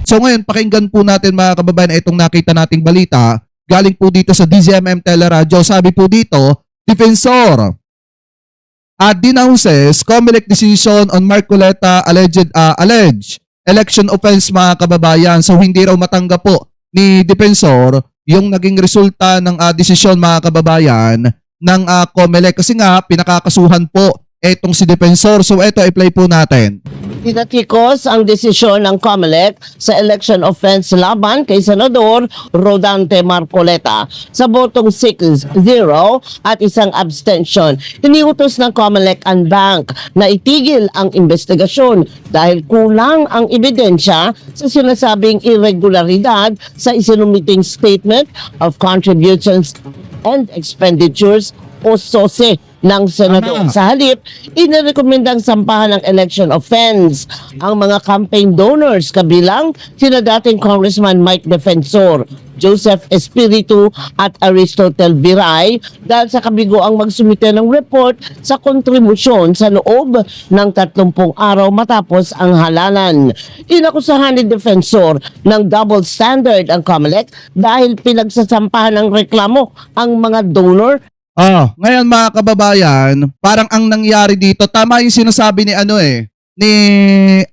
So ngayon, pakinggan po natin mga kababayan itong nakita nating balita. Galing po dito sa DZMM Teleradyo. Sabi po dito, Defensor denounces COMELEC decision on Marcoleta alleged election offense mga kababayan. So hindi raw matanggap po ni Defensor yung naging resulta ng desisyon mga kababayan ng COMELEC kasi nga pinakakasuhan po etong si Defensor. So ito i-play po natin. Tinatikos ang desisyon ng COMELEC sa election offense laban kay Senador Rodante Marcoleta sa botong 6-0 at isang abstention. Iniutos ng COMELEC ang bank na itigil ang investigasyon dahil kulang ang ebidensya sa sinasabing irregularidad sa isinumiting Statement of Contributions and Expenditures o SOSE ng senador. Sa halip, inirekomendang sampahan ng election offense ang mga campaign donors kabilang sina dating Congressman Mike Defensor, Joseph Espiritu at Aristotle Viray dahil sa kabigo ang magsumite ng report sa kontribusyon sa loob ng 30 araw matapos ang halalan. Inakusahan ni Defensor ng double standard ang COMELEC dahil pinagsasampahan ng reklamo ang mga donor. Ngayon mga kababayan, parang ang nangyari dito, tama yung sinasabi ni ni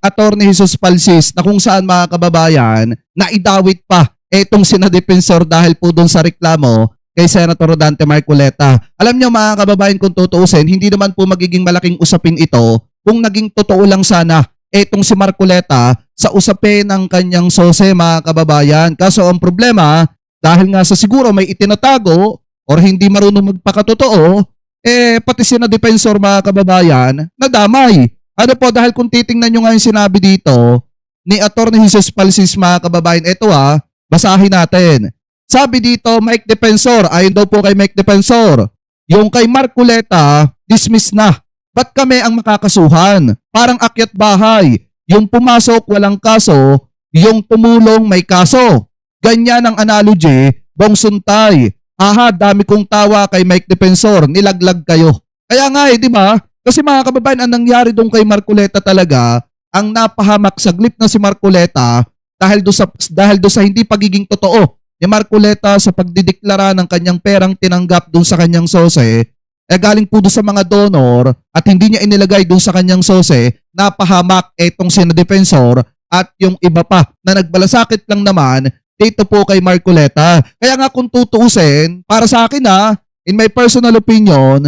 Attorney Jesus Palsis na kung saan mga kababayan, naidawit pa etong sina Defensor dahil po doon sa reklamo kay Senator Rodante Marcoleta. Alam niyo mga kababayan, kung tutuusin, hindi naman po magiging malaking usapin ito kung naging totoo lang sana etong si Marcoleta sa usapin ng kanyang sose mga kababayan. Kaso ang problema, dahil nga sa siguro may itinatago or hindi marunong magpakatotoo, pati sina Defensor mga kababayan, nadamay. Ano po, dahil kung titingnan nyo nga yung sinabi dito, ni Attorney Jesus Palsis mga kababayan, ito basahin natin. Sabi dito, Mike Defensor, ayon daw po kay Mike Defensor, yung kay Marcoleta, dismiss na. Ba't kami ang makakasuhan? Parang akyat bahay. Yung pumasok, walang kaso. Yung tumulong, may kaso. Ganyan ang analogy, Bong Suntay. Dami kong tawa kay Mike Defensor, nilaglag kayo. Kaya nga di ba? Kasi mga kababayan, ang nangyari doon kay Marcoleta talaga, ang napahamak saglit na si Marcoleta dahil do sa hindi pagiging totoo ni Marcoleta sa pagdideklara ng kanyang perang tinanggap doon sa kanyang sose, galing po doon sa mga donor at hindi niya inilagay doon sa kanyang sose, napahamak etong sina Defensor at yung iba pa na nagbalasakit lang naman dito po kay Marcoleta. Kaya nga kung tutuusin, para sa akin in my personal opinion,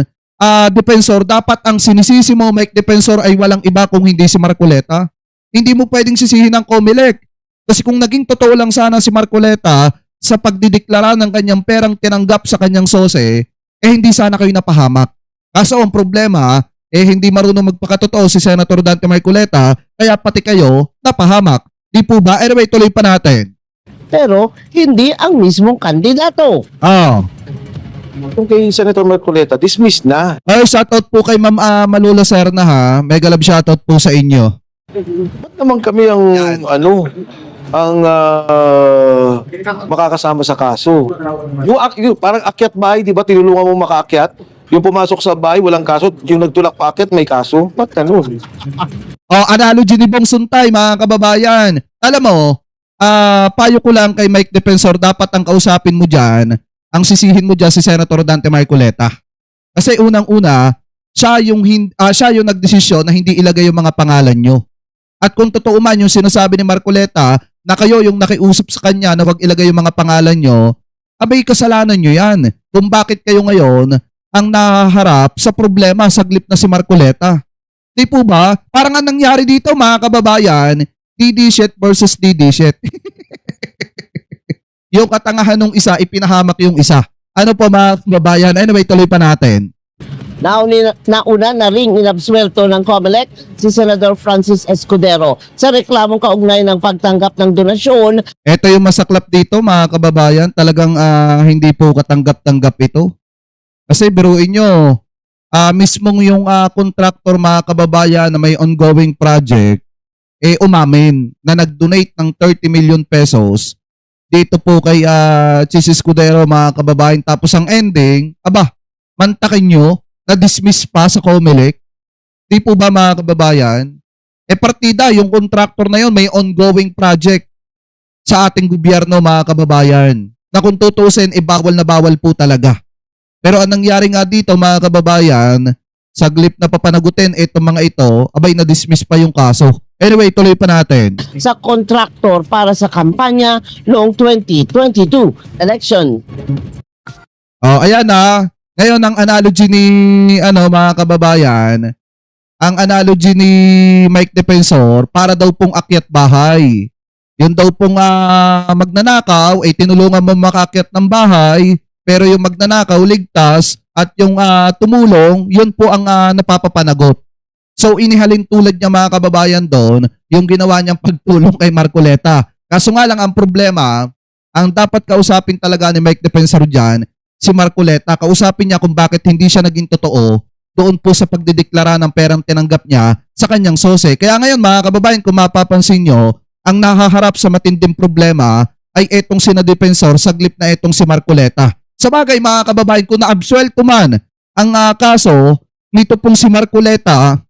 Defensor, dapat ang sinisisi mo Mike Defensor ay walang iba kung hindi si Marcoleta. Hindi mo pwedeng sisihin ang COMELEC. Kasi kung naging totoo lang sana si Marcoleta sa pagdideklara ng kanyang perang tinanggap sa kanyang sose, hindi sana kayo napahamak. Kaso ang problema, hindi marunong magpakatotoo si Senator Dante Marcoleta, kaya pati kayo napahamak. Di po ba? Anyway, tuloy pa natin. Pero hindi ang mismong kandidato. Kung kay Senator Marcoleta, dismissed na. Shoutout po kay Ma'am Malula Serna Mega love shoutout po sa inyo. Ba't naman kami ang makakasama sa kaso? Yung parang akyat bahay, di ba? Tinulungan mo makaakyat. Yung pumasok sa bahay, walang kaso. Yung nagtulak pa akyat, may kaso. Ba't ganun? Analogy ni Bong Suntay, mga kababayan. Alam mo, payo ko lang kay Mike Defensor, dapat ang kausapin mo dyan, ang sisihin mo dyan si Senator Dante Marcoleta. Kasi unang-una, siya yung nagdesisyon na hindi ilagay yung mga pangalan nyo. At kung totoo man yung sinasabi ni Marcoleta na kayo yung nakiusap sa kanya na wag ilagay yung mga pangalan nyo, abay kasalanan nyo yan. Kung bakit kayo ngayon ang naharap sa problema saglit na si Marcoleta. Di po ba? Parang ang nangyari dito mga kababayan, DD shit versus DD shit. Yung katangahan ng isa, ipinahamak yung isa. Ano po mga kababayan? Anyway, tuloy pa natin. Nauna na ring inabsuelto ng COMELEC si Senator Francis Escudero sa reklamong kaugnay ng pagtanggap ng donasyon. Ito yung masaklap dito mga kababayan. Talagang hindi po katanggap-tanggap ito. Kasi biruin nyo, mismong yung contractor mga kababayan na may ongoing project, umamin na nag-donate ng 30 million pesos dito po kay Chis Escudero mga kababayan. Tapos ang ending, mantakin nyo, na-dismiss pa sa COMELEC. Di po ba mga kababayan? Partida, yung contractor na yun may ongoing project. sa ating gobyerno mga kababayan. Na kung tutusin, bawal na bawal po talaga. Pero ang nangyari nga dito mga kababayan, saglit na papanagutin itong mga ito, abay na-dismiss pa yung kaso. Anyway, tuloy pa natin. sa kontraktor para sa kampanya noong 2022 election. Oh, ayan na. Ngayon ang analogy ni mga kababayan, ang analogy ni Mike Defensor para daw pong akyat bahay. Yun daw pong magnanakaw ay tinulungan mo makakyat ng bahay, pero yung magnanakaw ligtas at yung tumulong, yun po ang napapapanagot. So inihalin tulad niya mga kababayan doon, yung ginawa niyang pagtulong kay Marcoleta. Kaso nga lang ang problema, ang dapat kausapin talaga ni Mike Defensor dyan, si Marcoleta, kausapin niya kung bakit hindi siya naging totoo doon po sa pagdideklara ng perang tinanggap niya sa kanyang sose. Kaya ngayon mga kababayan, kung mapapansin nyo, ang nahaharap sa matinding problema ay etong sina Defensor, saglit na etong si Marcoleta. Sa bagay mga kababayan, kung na-absuelto man ang kaso nito pong si Marcoleta,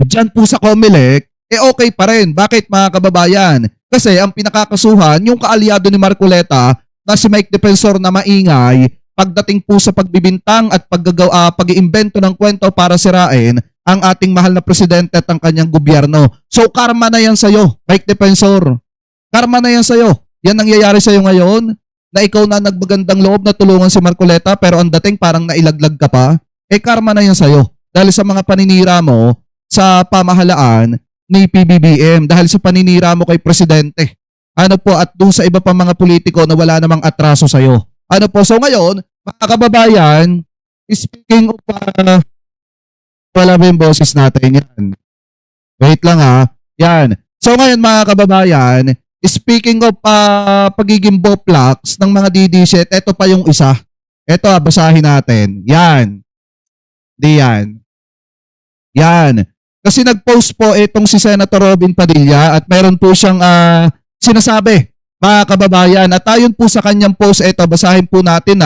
dyan po sa COMELEC, okay pa rin. Bakit mga kababayan? Kasi ang pinakakasuhan, yung kaalyado ni Marcoleta na si Mike Defensor na maingay, pagdating po sa pagbibintang at pag-iimbento ng kwento para sirain ang ating mahal na presidente at ang kanyang gobyerno. So karma na yan sa'yo, Mike Defensor. Karma na yan sa'yo. Yan nangyayari sa'yo ngayon, na ikaw na nagbagandang loob na tulungan si Marcoleta pero ang dating parang nailaglag ka pa. Karma na yan sa'yo. Dahil sa mga paninira mo sa pamahalaan ni PBBM, dahil sa paninira mo kay presidente. At dun sa iba pa mga politiko na wala namang atraso sa'yo. So ngayon, mga kababayan, speaking of, wala ba yung boses natin yan? Wait lang yan. So ngayon mga kababayan, speaking of pagiging boplax ng mga DD-shit, eto pa yung isa. Eto basahin natin. Yan. Di yan. Yan. Kasi nag-post po itong si Senator Robin Padilla at meron po siyang sinasabi, mga kababayan. At ayon po sa kanyang post, ito, basahin po natin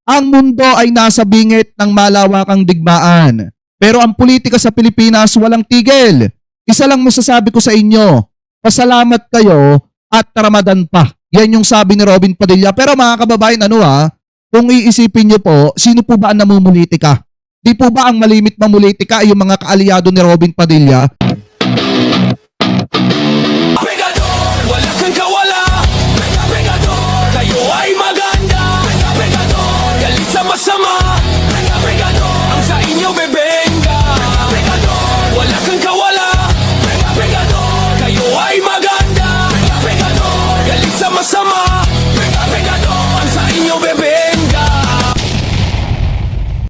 ang mundo ay nasa bingit ng malawakang digmaan. Pero ang politika sa Pilipinas walang tigil. Isa lang masasabi ko sa inyo, pasalamat kayo at Ramadan pa. Yan yung sabi ni Robin Padilla. Pero mga kababayan, kung iisipin nyo po, sino po ba ang namumulitika? Di po ba ang malimit mamulitika ay yung mga kaalyado ni Robin Padilla?